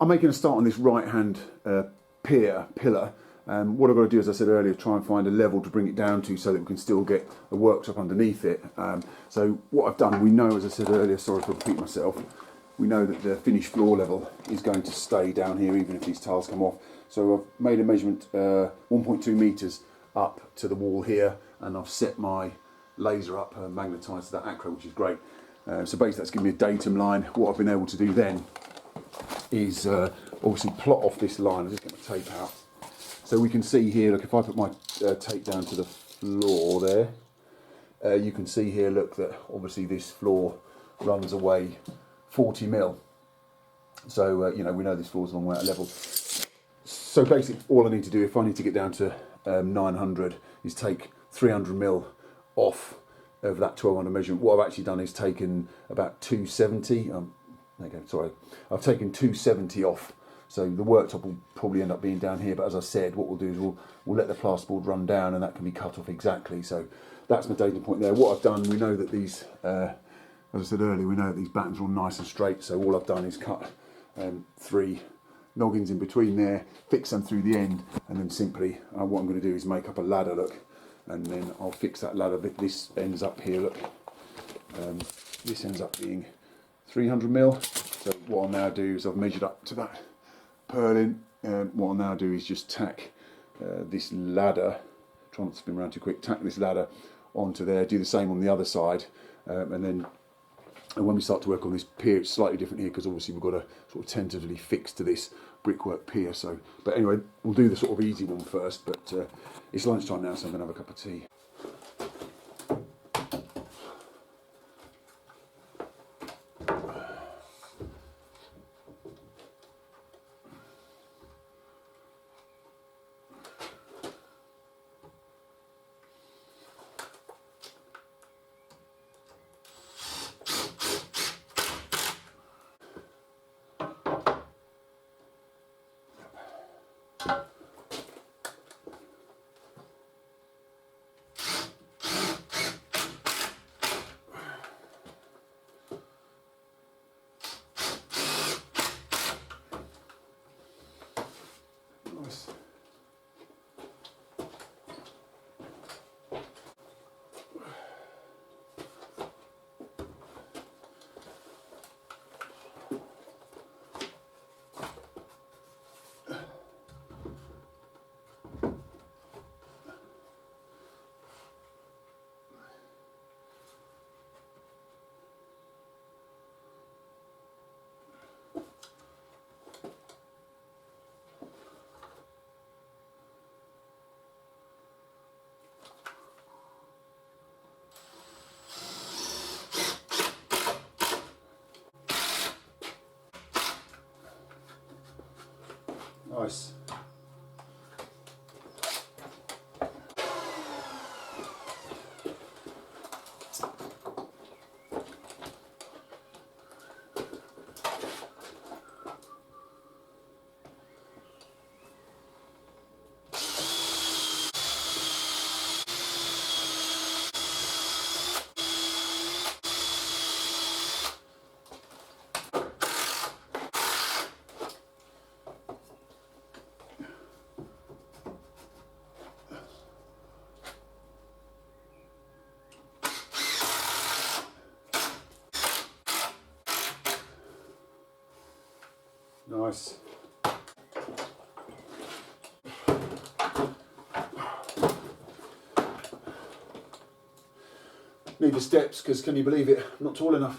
I'm making a start on this right-hand pillar. What I've got to do, as I said earlier, try and find a level to bring it down to so that we can still get a worktop underneath it. So what I've done, we know, as I said earlier, sorry to repeat myself, we know that the finished floor level is going to stay down here even if these tiles come off. So I've made a measurement 1.2 metres up to the wall here, and I've set my laser up magnetised to that acro, which is great. So basically that's giving me a datum line. What I've been able to do then is obviously plot off this line. I'll just get my tape out. So we can see here, look, if I put my tape down to the floor there, you can see here, look, that obviously this floor runs away 40 mil. So, you know, we know this floor's a long way out of level. So basically all I need to do, if I need to get down to 900, is take 300 mil off of that 1200 measurement. What I've actually done is taken about 270, I've taken 270 off. So the worktop will probably end up being down here, but as I said, what we'll do is we'll let the plasterboard run down, and that can be cut off exactly. So that's my data point there. What I've done, we know that these, as I said earlier, we know that these battens are all nice and straight. So all I've done is cut 3 noggins in between there, fix them through the end, and then simply what I'm going to do is make up a ladder, look, and then I'll fix that ladder. This ends up here, look. This ends up being 300 mil. So what I'll now do is I've measured up to that purlin. What I'll now do is just tack this ladder, try not to spin around too quick, tack this ladder onto there, do the same on the other side, and then when we start to work on this pier, it's slightly different here because obviously we've got to sort of tentatively fix to this brickwork pier. So, but anyway, we'll do the sort of easy one first, but it's lunchtime now, so I'm going to have a cup of tea. Nice. Nice. Need the steps because, can you believe it, I'm not tall enough.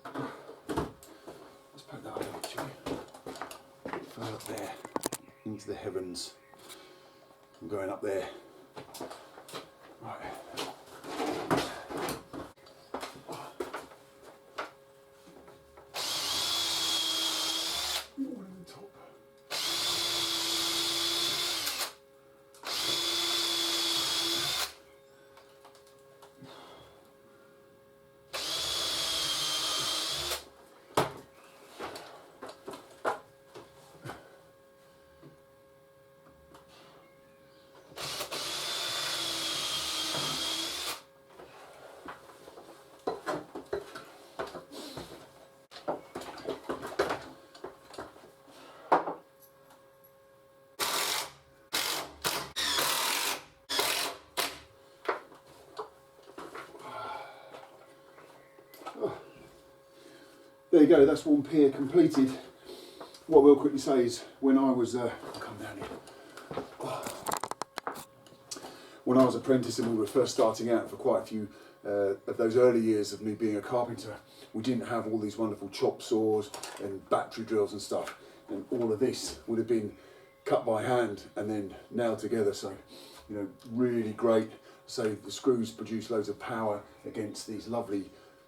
Let's poke that up actually. Further up there, into the heavens. I'm going up there. Right. there you go, that's one pier completed. What I will quickly say is, when I was, come down here. When I was apprenticing, we were first starting out for quite a few of those early years of me being a carpenter. We didn't have all these wonderful chop saws and battery drills and stuff. And all of this would have been cut by hand and then nailed together. So, you know, really great. So the screws produce loads of power against these lovely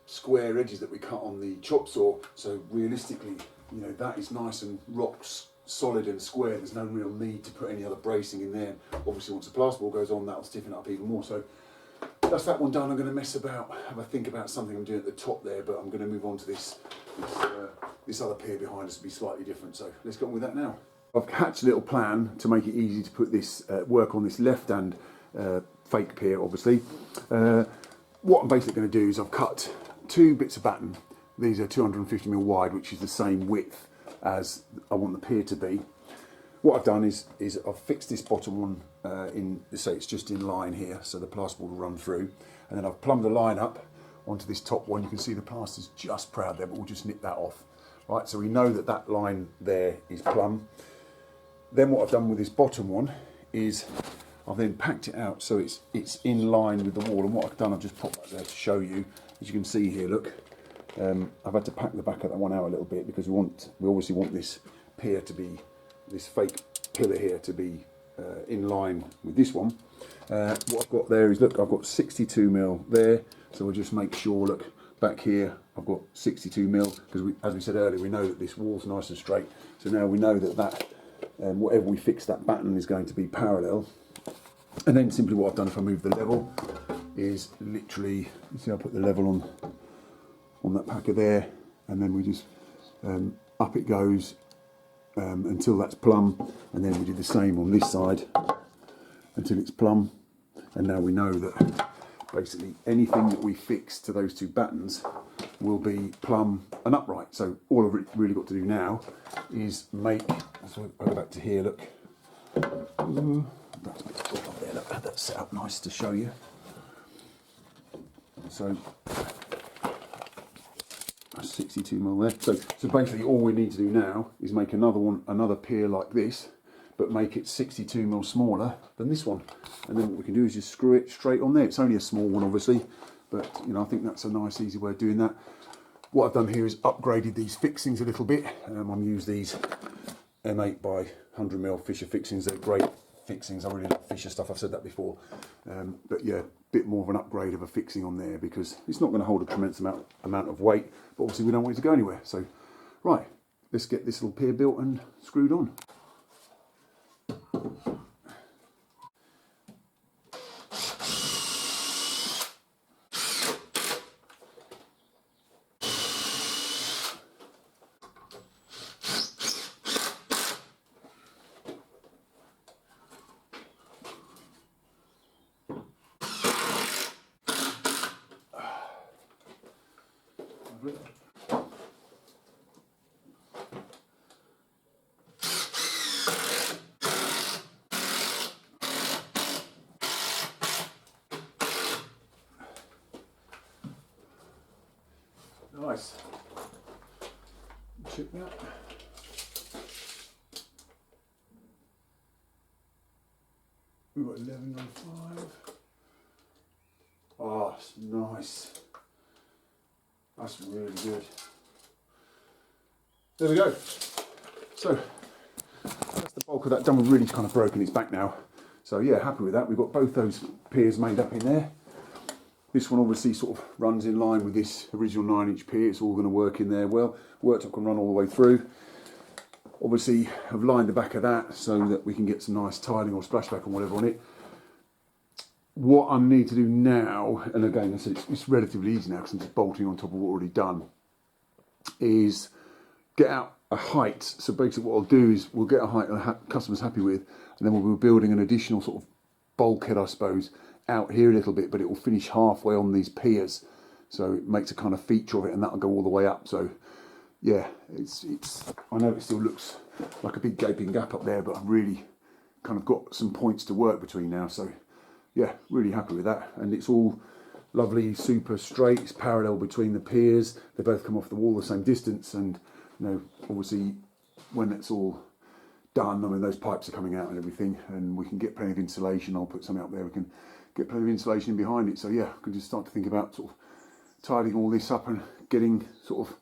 square edges that we cut on the chop saw. So realistically, you know, that is nice and rocks solid and square. There's no real need to put any other bracing in there. Obviously, once the plasterboard goes on, that'll stiffen it up even more. So that's that one done. I'm going to mess about, have a think about something I'm doing at the top there, but I'm going to move on to this other pier behind us to be slightly different. So let's get on with that now. I've hatched a little plan to make it easy to put this work on this left-hand fake pier, obviously. What I'm basically going to do is I've cut 2 bits of batten. These are 250mm wide, which is the same width as I want the pier to be. What I've done is I've fixed this bottom one in, so it's just in line here, so the plasterboard will run through, and then I've plumbed the line up onto this top one. You can see the plaster's just proud there, but we'll just nip that off. Right, so we know that that line there is plumb. Then what I've done with this bottom one is I've then packed it out so it's in line with the wall, and what I've done, I've just popped that there to show you. As you can see here, look, I've had to pack the back of that one out a little bit because we obviously want this pier to be, this fake pillar here to be in line with this one. What I've got there is, look, I've got 62mm there, so we'll just make sure, look, back here I've got 62mm because as we said earlier, we know that this wall's nice and straight, so now we know that whatever we fix, that batten is going to be parallel. And then simply what I've done, if I move the level, is literally, you see I put the level on that packer there, and then we just up it goes until that's plumb, and then we do the same on this side until it's plumb. And now we know that basically anything that we fix to those 2 battens will be plumb and upright. So all I've really got to do now is make, so I'll go back to here, look, that's a bit up there, look, that's set up nice to show you. So 62mm there. So basically all we need to do now is make another pier like this, but make it 62mm smaller than this one. And then what we can do is just screw it straight on there. It's only a small one, obviously, but you know, I think that's a nice, easy way of doing that. What I've done here is upgraded these fixings a little bit. I'm used these M8 by 100mm Fisher fixings. They're great fixings. I really like Fisher stuff. I've said that before. But yeah, a bit more of an upgrade of a fixing on there because it's not going to hold a tremendous amount of weight, but obviously we don't want it to go anywhere. So, right, let's get this little pier built and screwed on. Nice. Check that. We've got 11.05. Oh, it's nice. That's really good. There we go. So that's the bulk of that done. We've really kind of broken its back now. So yeah, happy with that. We've got both those piers made up in there. This one obviously sort of runs in line with this original 9-inch pier. It's all going to work in there well. Worktop can run all the way through. Obviously, I've lined the back of that so that we can get some nice tiling or splashback or whatever on it. What I need to do now, and again, I said it's relatively easy now because I'm just bolting on top of what I've already done, is get out a height. So basically what I'll do is we'll get a height the customer's happy with, and then we'll be building an additional sort of bulkhead, I suppose, out here a little bit, but it will finish halfway on these piers, so it makes a kind of feature of it, and that'll go all the way up. So yeah, it's I know it still looks like a big gaping gap up there, but I've really kind of got some points to work between now. So yeah, really happy with that, and it's all lovely, super straight. It's parallel between the piers. They both come off the wall the same distance, and you know, obviously, when it's all done, I mean, those pipes are coming out and everything, and we can get plenty of insulation. I'll put something up there. We can get plenty of insulation behind it. So yeah, I can just start to think about sort of tidying all this up and getting sort of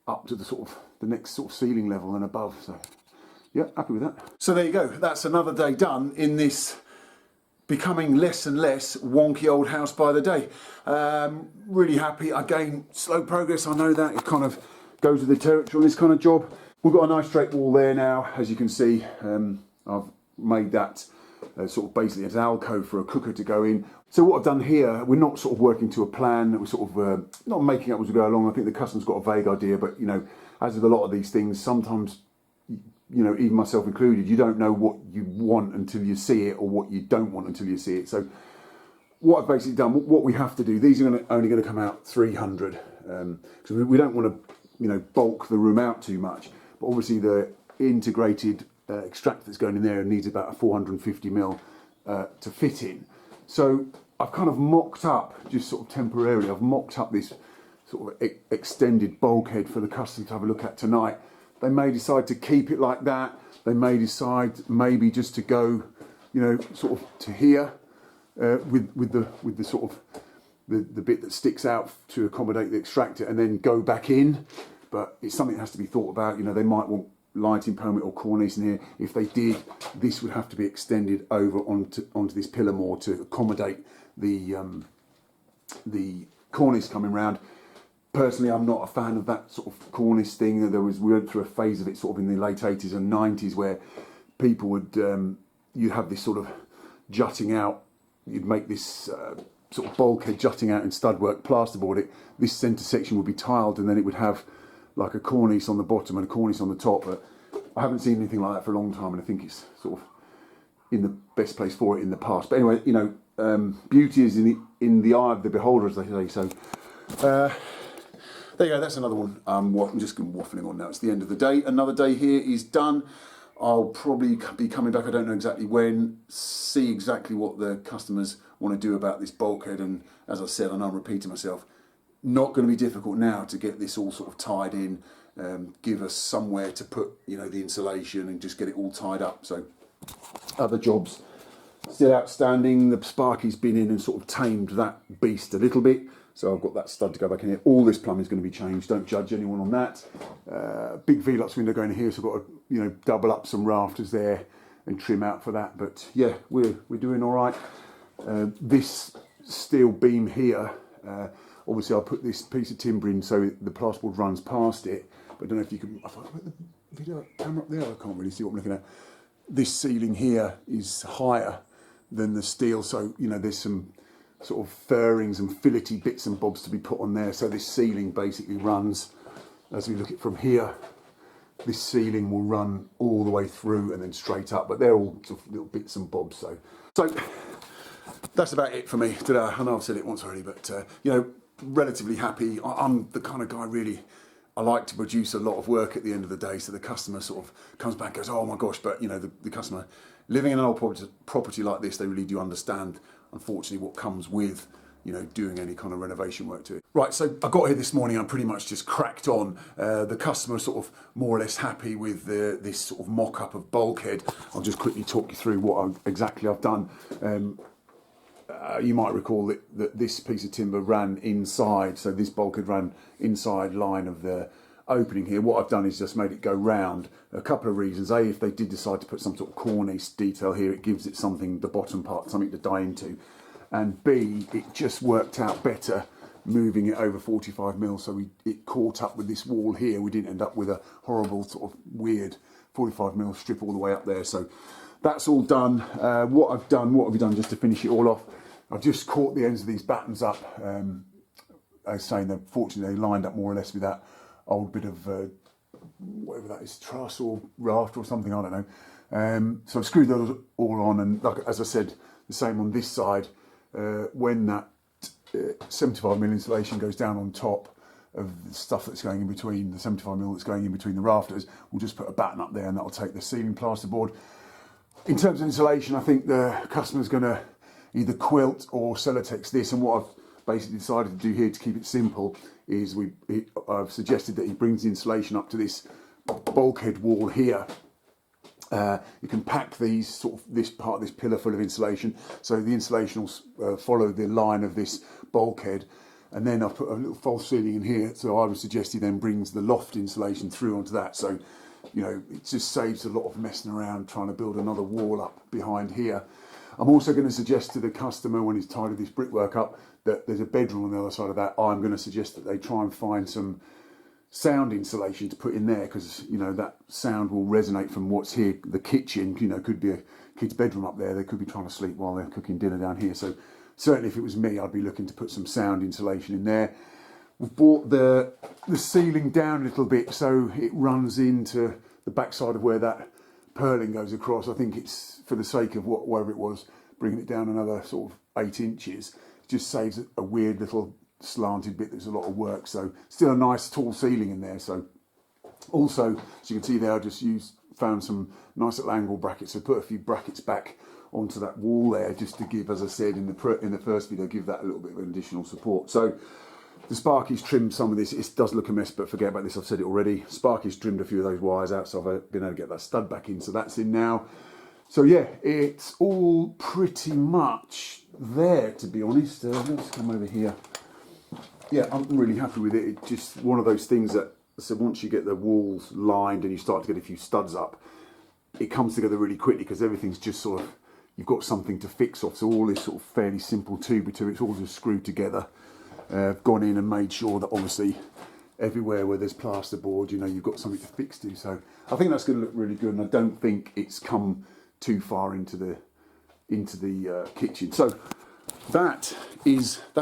up to the sort of the next sort of ceiling level and above. So yeah, happy with that. So there you go. That's another day done in this becoming less and less wonky old house by the day. Really happy. Again, slow progress. I know that it kind of goes with the territory on this kind of job. We've got a nice straight wall there now, as you can see. I've made that sort of basically as an alcove for a cooker to go in. So what I've done here, we're not sort of working to a plan. We're sort of not making up as we go along. I think the customer's got a vague idea, but you know, as with a lot of these things, sometimes, you know, even myself included, you don't know what you want until you see it, or what you don't want until you see it. So what I've basically done, what we have to do, these are only going to come out 300, because we don't want to, you know, bulk the room out too much. But obviously the integrated extractor that's going in there needs about a 450mm to fit in. So I've kind of mocked up, just sort of temporarily, I've mocked up this sort of extended bulkhead for the customer to have a look at tonight. They may decide to keep it like that. They may decide maybe just to go, you know, sort of to here with the sort of the bit that sticks out to accommodate the extractor, and then go back in. But it's something that has to be thought about. You know, they might want lighting permit or cornice in here. If they did, this would have to be extended over onto this pillar more to accommodate the cornice coming round. Personally, I'm not a fan of that sort of cornice thing. We went through a phase of it sort of in the late 80s and 90s where people would, you'd have this sort of jutting out, you'd make this sort of bulkhead jutting out in stud work, plasterboard it, this centre section would be tiled, and then it would have like a cornice on the bottom and a cornice on the top. But I haven't seen anything like that for a long time, and I think it's sort of in the best place for it in the past. But anyway, you know, beauty is in the eye of the beholder, as they say. So there you go, that's another one. I'm just waffling on now. It's the end of the day. Another day here is done. I'll probably be coming back, I don't know exactly when, see exactly what the customers want to do about this bulkhead. And as I said, I know I'm repeating myself, not going to be difficult now to get this all sort of tied in, give us somewhere to put, you know, the insulation and just get it all tied up. So other jobs still outstanding. The Sparky's been in and sort of tamed that beast a little bit. So I've got that stud to go back in here. All this plumbing is going to be changed. Don't judge anyone on that. Big Velux window going in here, so I've got to, you know, double up some rafters there and trim out for that. But yeah, we're doing all right. This steel beam here, obviously I'll put this piece of timber in so the plasterboard runs past it. But I don't know if you can, if I put the video camera up there, I can't really see what I'm looking at. This ceiling here is higher than the steel, so you know there's some sort of furrings and fillety bits and bobs to be put on there. So this ceiling basically runs, as we look at from here, this ceiling will run all the way through and then straight up, but they're all sort of little bits and bobs. So that's about it for me today. I know I've said it once already, but you know, relatively happy. I'm the kind of guy, really, I like to produce a lot of work at the end of the day, so the customer sort of comes back and goes, oh my gosh, but you know, the customer living in an old property like this, they really do understand, unfortunately, what comes with, you know, doing any kind of renovation work to it. Right, so I got here this morning and I pretty much just cracked on. The customer sort of more or less happy with this sort of mock-up of bulkhead. I'll just quickly talk you through what exactly I've done. You might recall that this piece of timber ran inside, so this bulkhead ran inside line of the opening here. What I've done is just made it go round. A couple of reasons. A, if they did decide to put some sort of cornice detail here, it gives it something, the bottom part, something to die into. And B, it just worked out better moving it over 45mm, so it caught up with this wall here. We didn't end up with a horrible sort of weird 45mm strip all the way up there. So that's all done. What have we done just to finish it all off? I've just caught the ends of these battens up. I was saying that fortunately they lined up more or less with that old bit of whatever that is, truss or raft or something, I don't know. So I've screwed those all on, and like, as I said, the same on this side. When that 75mm insulation goes down on top of the stuff that's going in between, the 75mm that's going in between the rafters, we'll just put a batten up there and that'll take the ceiling plasterboard. In terms of insulation, I think the customer's going to either quilt or Celotex this, and what basically decided to do here to keep it simple is I've suggested that he brings the insulation up to this bulkhead wall here. You can pack this part of this pillar full of insulation, so the insulation will follow the line of this bulkhead, and then I've put a little false ceiling in here, so I would suggest he then brings the loft insulation through onto that, so you know, it just saves a lot of messing around trying to build another wall up behind here. I'm also going to suggest to the customer when he's tidied this brickwork up that there's a bedroom on the other side of that. I'm going to suggest that they try and find some sound insulation to put in there, because you know that sound will resonate from what's here. The kitchen, you know, could be a kid's bedroom up there. They could be trying to sleep while they're cooking dinner down here. So certainly if it was me, I'd be looking to put some sound insulation in there. We've brought the ceiling down a little bit so it runs into the backside of where that purling goes across. I think it's for the sake of whatever it was, bringing it down another sort of 8 inches. It just saves a weird little slanted bit. There's a lot of work, so still a nice tall ceiling in there. So also, as you can see there, I just found some nice little angle brackets. So put a few brackets back onto that wall there, just to give, as I said in the first video, give that a little bit of additional support. So the Sparky's trimmed some of this. It does look a mess, but forget about this, I've said it already. Sparky's trimmed a few of those wires out, so I've been able to get that stud back in, so that's in now. So yeah, it's all pretty much there, to be honest. Let's come over here. Yeah, I'm really happy with it. It's just one of those things that, so once you get the walls lined and you start to get a few studs up, it comes together really quickly, because everything's just sort of, you've got something to fix off. So all this sort of fairly simple 2x2, it's all just screwed together. I've gone in and made sure that obviously everywhere where there's plasterboard, you know, you've got something to fix to. So I think that's going to look really good, and I don't think it's come too far into the kitchen. So that's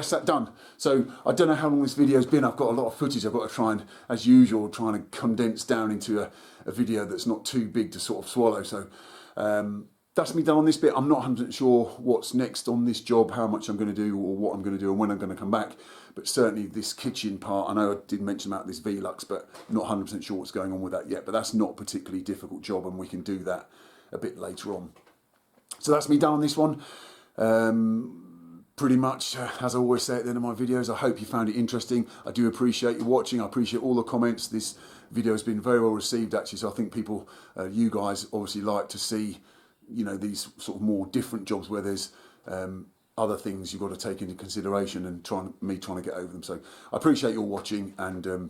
that done. So I don't know how long this video's been. I've got a lot of footage I've got to try and, as usual, trying to condense down into a video that's not too big to sort of swallow. So that's me done on this bit. I'm not 100% sure what's next on this job, how much I'm going to do, or what I'm going to do, and when I'm going to come back. But certainly this kitchen part, I know I did mention about this Velux, but not 100% sure what's going on with that yet. But that's not a particularly difficult job, and we can do that a bit later on. So that's me done on this one. Pretty much, as I always say at the end of my videos, I hope you found it interesting. I do appreciate you watching. I appreciate all the comments. This video has been very well received, actually. So I think people, you guys, obviously like to see, you know, these sort of more different jobs where there's other things you've got to take into consideration, and trying to get over them. So I appreciate you all watching, and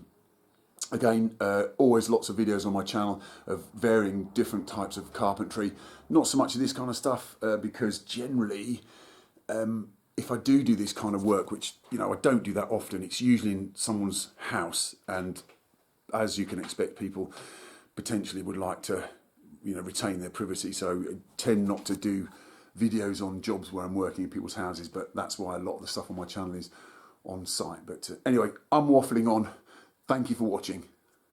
again, always lots of videos on my channel of varying different types of carpentry. Not so much of this kind of stuff, because generally, if I do this kind of work, which, you know, I don't do that often, it's usually in someone's house, and as you can expect, people potentially would like to, you know, retain their privacy. So I tend not to do videos on jobs where I'm working in people's houses, but that's why a lot of the stuff on my channel is on site. But anyway, I'm waffling on. Thank you for watching.